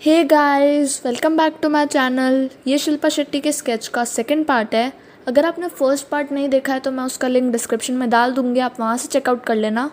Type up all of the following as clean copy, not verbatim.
Hey guys, welcome back to my channel. ये शिल्पा शेट्टी के sketch का सेकंड पार्ट है। अगर आपने फर्स्ट पार्ट नहीं देखा है तो मैं उसका लिंक डिस्क्रिप्शन में डाल दूँगी, आप वहाँ से चेकआउट कर लेना।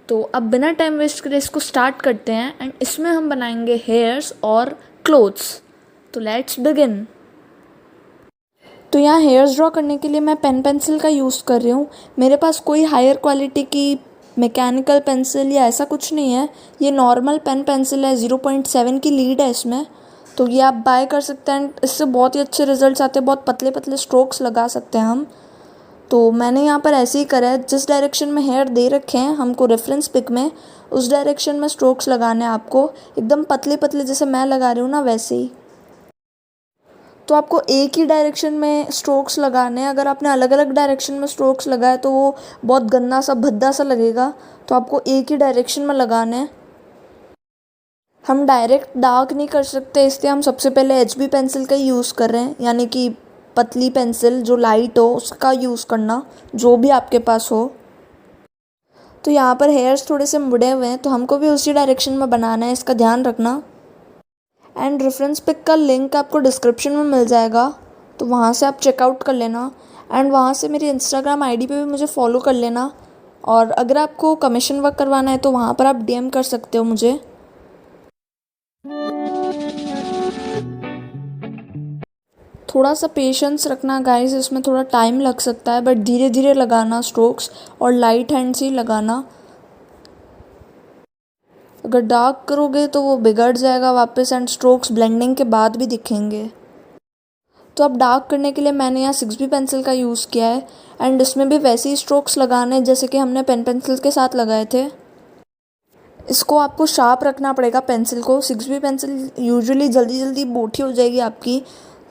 तो अब बिना टाइम वेस्ट करे इसको स्टार्ट करते हैं एंड इसमें हम बनाएंगे हेयर्स और क्लोथ्स। तो लेट्स बिगिन। तो यहाँ हेयर्स ड्रॉ करने के लिए मैं पेन पेंसिल का यूज़ कर रही हूँ। मेरे पास कोई हायर क्वालिटी की मैकेनिकल पेंसिल या ऐसा कुछ नहीं है। ये नॉर्मल पेन पेंसिल है, 0.7 की लीड है इसमें। तो ये आप बाय कर सकते हैं। इससे बहुत ही अच्छे रिजल्ट्स आते हैं, बहुत पतले पतले स्ट्रोक्स लगा सकते हैं हम। तो मैंने यहाँ पर ऐसे ही करा है, जिस डायरेक्शन में हेयर दे रखे हैं हमको रेफरेंस पिक में, उस डायरेक्शन में स्ट्रोक्स लगाने हैं आपको, एकदम पतले पतले जैसे मैं लगा रही हूँ ना वैसे ही। तो आपको एक ही डायरेक्शन में स्ट्रोक्स लगाने हैं। अगर आपने अलग अलग डायरेक्शन में स्ट्रोक्स लगाए तो वो बहुत गंदा सा भद्दा सा लगेगा। तो आपको एक ही डायरेक्शन में लगाने हैं। हम डायरेक्ट डार्क नहीं कर सकते, इसलिए हम सबसे पहले HB पेंसिल का ही यूज़ कर रहे हैं, यानी कि पतली पेंसिल जो लाइट हो उसका यूज़ करना, जो भी आपके पास हो। तो यहाँ पर हेयर्स थोड़े से मुड़े हुए हैं तो हमको भी उसी डायरेक्शन में बनाना है, इसका ध्यान रखना। एंड रेफरेंस पिक का लिंक आपको डिस्क्रिप्शन में मिल जाएगा, तो वहाँ से आप चेकआउट कर लेना। एंड वहाँ से मेरी इंस्टाग्राम आईडी पे भी मुझे फॉलो कर लेना। और अगर आपको कमीशन वर्क करवाना है तो वहाँ पर आप DM कर सकते हो मुझे। थोड़ा सा पेशेंस रखना गाइस, इसमें थोड़ा टाइम लग सकता है, बट धीरे धीरे लगाना स्ट्रोक्स, और लाइट हैंड से ही लगाना। अगर डार्क करोगे तो वो बिगड़ जाएगा वापस, एंड स्ट्रोक्स ब्लेंडिंग के बाद भी दिखेंगे। तो अब डार्क करने के लिए मैंने यहाँ 6B पेंसिल का यूज़ किया है। एंड इसमें भी वैसे ही स्ट्रोक्स लगाने जैसे कि हमने पेन पेंसिल के साथ लगाए थे। इसको आपको शार्प रखना पड़ेगा पेंसिल को। 6B पेंसिल यूजुअली जल्दी जल्दी मोटी हो जाएगी आपकी,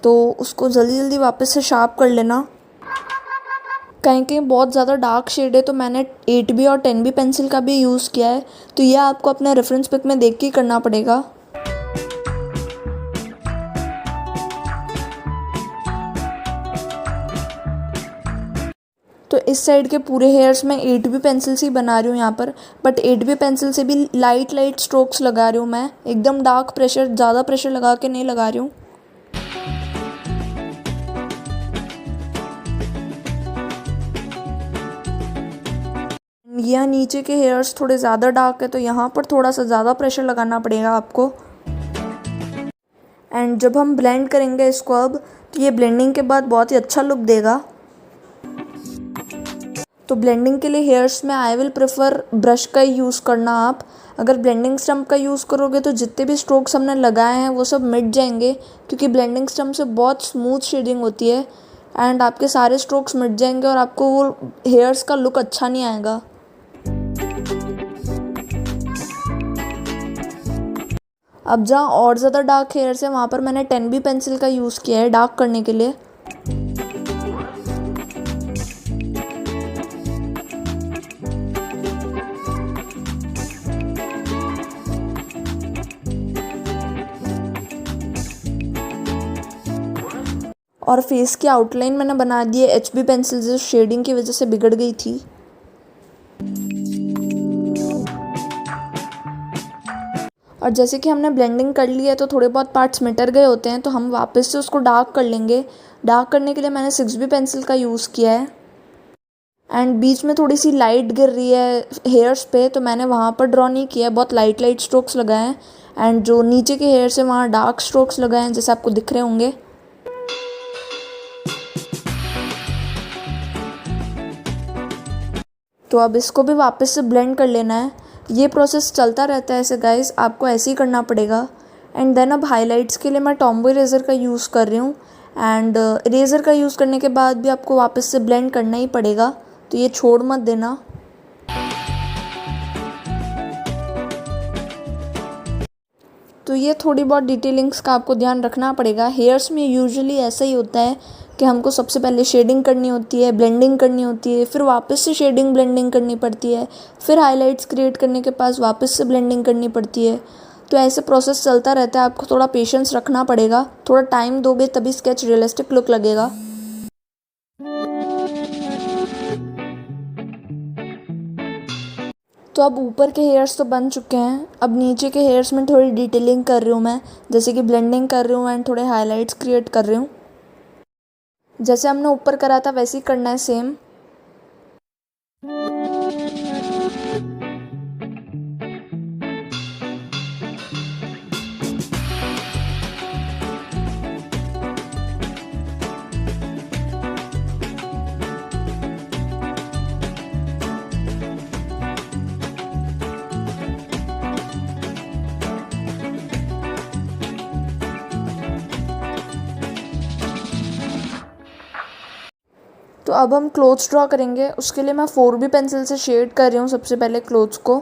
तो उसको जल्दी जल्दी वापस से शार्प कर लेना। कहीं कहीं बहुत ज़्यादा डार्क शेड है तो मैंने 8B और 10B पेंसिल का भी यूज़ किया है। तो यह आपको अपने रेफरेंस पिक में देख के करना पड़ेगा। तो इस साइड के पूरे हेयर्स में 8B पेंसिल से ही बना रही हूँ यहाँ पर, बट 8B पेंसिल से भी लाइट लाइट स्ट्रोक्स लगा रही हूँ मैं, एकदम डार्क प्रेशर, ज़्यादा प्रेशर लगा के नहीं लगा रही हूँ। यह नीचे के हेयर्स थोड़े ज़्यादा डार्क है तो यहाँ पर थोड़ा सा ज़्यादा प्रेशर लगाना पड़ेगा आपको। एंड जब हम ब्लेंड करेंगे इसको अब, तो ये ब्लेंडिंग के बाद बहुत ही अच्छा लुक देगा। तो ब्लेंडिंग के लिए हेयर्स में आई विल प्रेफर ब्रश का ही यूज़ करना आप। अगर ब्लेंडिंग स्टम्प का यूज़ करोगे तो जितने भी स्ट्रोक्स हमने लगाए हैं वो सब मिट जाएंगे, क्योंकि ब्लेंडिंग स्टम्प से बहुत स्मूथ शेडिंग होती है। एंड आपके सारे स्ट्रोक्स मिट जाएंगे और आपको वो हेयर्स का लुक अच्छा नहीं आएगा। अब जहाँ और ज़्यादा डार्क हेयर्स है वहाँ पर मैंने 10B पेंसिल का यूज़ किया है डार्क करने के लिए। और फेस की आउटलाइन मैंने बना दी है HB पेंसिल से, शेडिंग की वजह से बिगड़ गई थी। और जैसे कि हमने ब्लेंडिंग कर ली है तो थोड़े बहुत पार्ट्स मिटर गए होते हैं, तो हम वापस से उसको डार्क कर लेंगे। डार्क करने के लिए मैंने 6B पेंसिल का यूज़ किया है। एंड बीच में थोड़ी सी लाइट गिर रही है हेयर्स पे, तो मैंने वहाँ पर ड्रॉ नहीं किया है, बहुत लाइट लाइट स्ट्रोक्स लगाए हैं। एंड जो नीचे के हेयर्स है वहाँ डार्क स्ट्रोक्स लगाए हैं, जैसे आपको दिख रहे होंगे। तो अब इसको भी वापस से ब्लेंड कर लेना है। ये प्रोसेस चलता रहता है ऐसे गाइस, आपको ऐसे ही करना पड़ेगा। एंड देन अब हाइलाइट्स के लिए मैं टॉम्बो इरेज़र का यूज़ कर रही हूँ। एंड इरेज़र का यूज़ करने के बाद भी आपको वापस से ब्लेंड करना ही पड़ेगा, तो ये छोड़ मत देना। तो ये थोड़ी बहुत डिटेलिंग्स का आपको ध्यान रखना पड़ेगा। हेयर्स में यूजुअली ऐसा ही होता है कि हमको सबसे पहले शेडिंग करनी होती है, ब्लेंडिंग करनी होती है, फिर वापस से शेडिंग ब्लेंडिंग करनी पड़ती है, फिर हाइलाइट्स क्रिएट करने के पास वापस से ब्लेंडिंग करनी पड़ती है। तो ऐसे प्रोसेस चलता रहता है, आपको थोड़ा पेशेंस रखना पड़ेगा। थोड़ा टाइम दोगे तभी स्केच रियलिस्टिक लुक लगेगा। तो अब ऊपर के हेयर्स तो बन चुके हैं, अब नीचे के हेयर्स में थोड़ी डिटेलिंग कर रही हूँ मैं, जैसे कि ब्लेंडिंग कर रही हूँ एंड थोड़े हाइलाइट्स क्रिएट कर रही हूँ। जैसे हमने ऊपर करा था वैसे ही करना है सेम। तो अब हम क्लोथ्स ड्रॉ करेंगे, उसके लिए मैं 4B पेंसिल से शेड कर रही हूँ सबसे पहले क्लोथ्स को।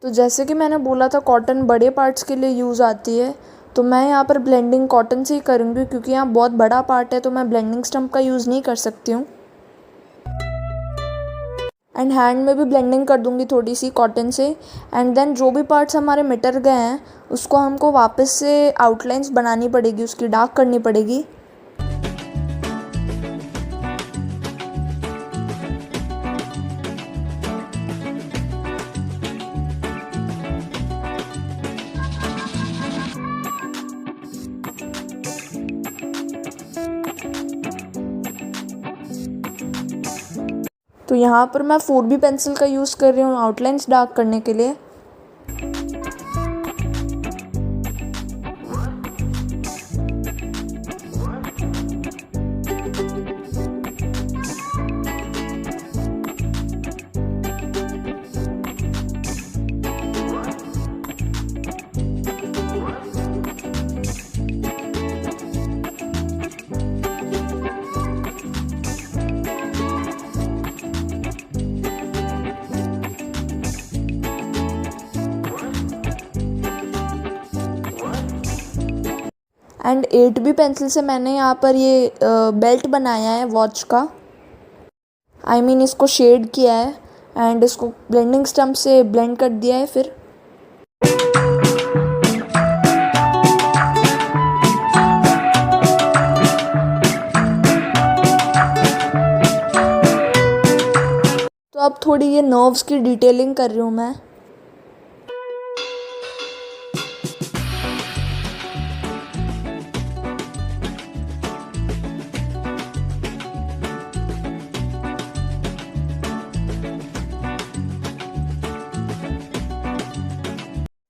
तो जैसे कि मैंने बोला था कॉटन बड़े पार्ट्स के लिए यूज़ आती है, तो मैं यहाँ पर ब्लेंडिंग कॉटन से ही करूँगी, क्योंकि यहाँ बहुत बड़ा पार्ट है तो मैं ब्लेंडिंग स्टम्प का यूज़ नहीं कर सकती हूँ। एंड हैंड में भी ब्लेंडिंग कर दूंगी थोड़ी सी कॉटन से। एंड देन जो भी पार्ट्स हमारे मिटर गए हैं उसको हमको वापस से आउटलाइंस बनानी पड़ेगी, उसकी डार्क करनी पड़ेगी। तो यहाँ पर मैं 4B पेंसिल का यूज़ कर रही हूँ आउटलाइंस डार्क करने के लिए। एंड 8B पेंसिल से मैंने यहाँ पर ये बेल्ट बनाया है वॉच का, आई मीन इसको शेड किया है एंड इसको ब्लेंडिंग स्टम्प से ब्लेंड कर दिया है। फिर तो अब थोड़ी ये नर्व्स की डिटेलिंग कर रही हूँ मैं।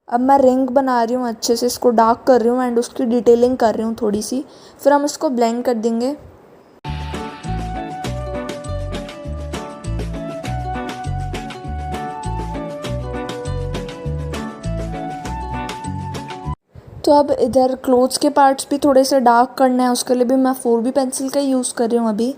अब मैं रिंग बना रही हूँ अच्छे से, इसको डार्क कर रही हूँ एंड उसकी डिटेलिंग कर रही हूँ थोड़ी सी, फिर हम इसको ब्लेंड कर देंगे। तो अब इधर क्लोथ्स के पार्ट्स भी थोड़े से डार्क करना है, उसके लिए भी मैं 4B पेंसिल का यूज़ कर रही हूँ अभी।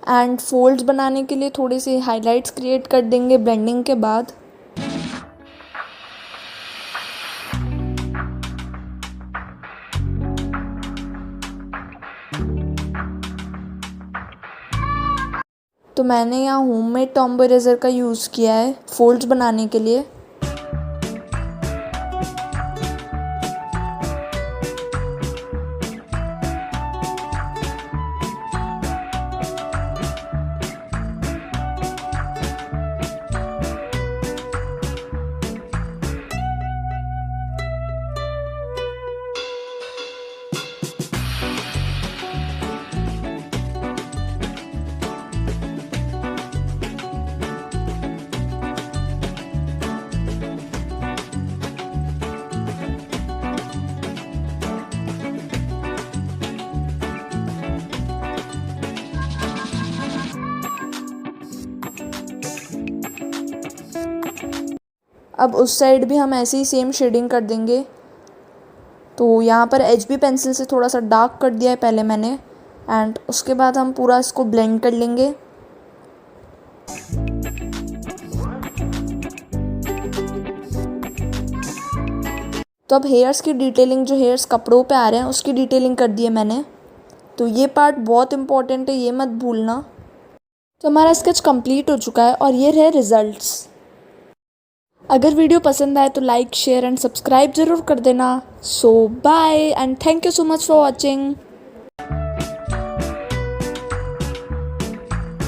एंड फोल्ड्स बनाने के लिए थोड़े से हाइलाइट्स क्रिएट कर देंगे ब्लेंडिंग के बाद। तो मैंने यहाँ होममेड टॉम्बो इरेज़र का यूज़ किया है फोल्ड्स बनाने के लिए। अब उस साइड भी हम ऐसे ही सेम शेडिंग कर देंगे। तो यहाँ पर HB पेंसिल से थोड़ा सा डार्क कर दिया है पहले मैंने, एंड उसके बाद हम पूरा इसको ब्लेंड कर लेंगे। तो अब हेयर्स की डिटेलिंग, जो हेयर्स कपड़ों पे आ रहे हैं उसकी डिटेलिंग कर दी है मैंने। तो ये पार्ट बहुत इम्पॉर्टेंट है, ये मत भूलना। तो हमारा स्केच कंप्लीट हो चुका है और ये रहे रिजल्ट्स। अगर वीडियो पसंद आए तो लाइक, शेयर एंड सब्सक्राइब ज़रूर कर देना। So bye and thank you so much for watching.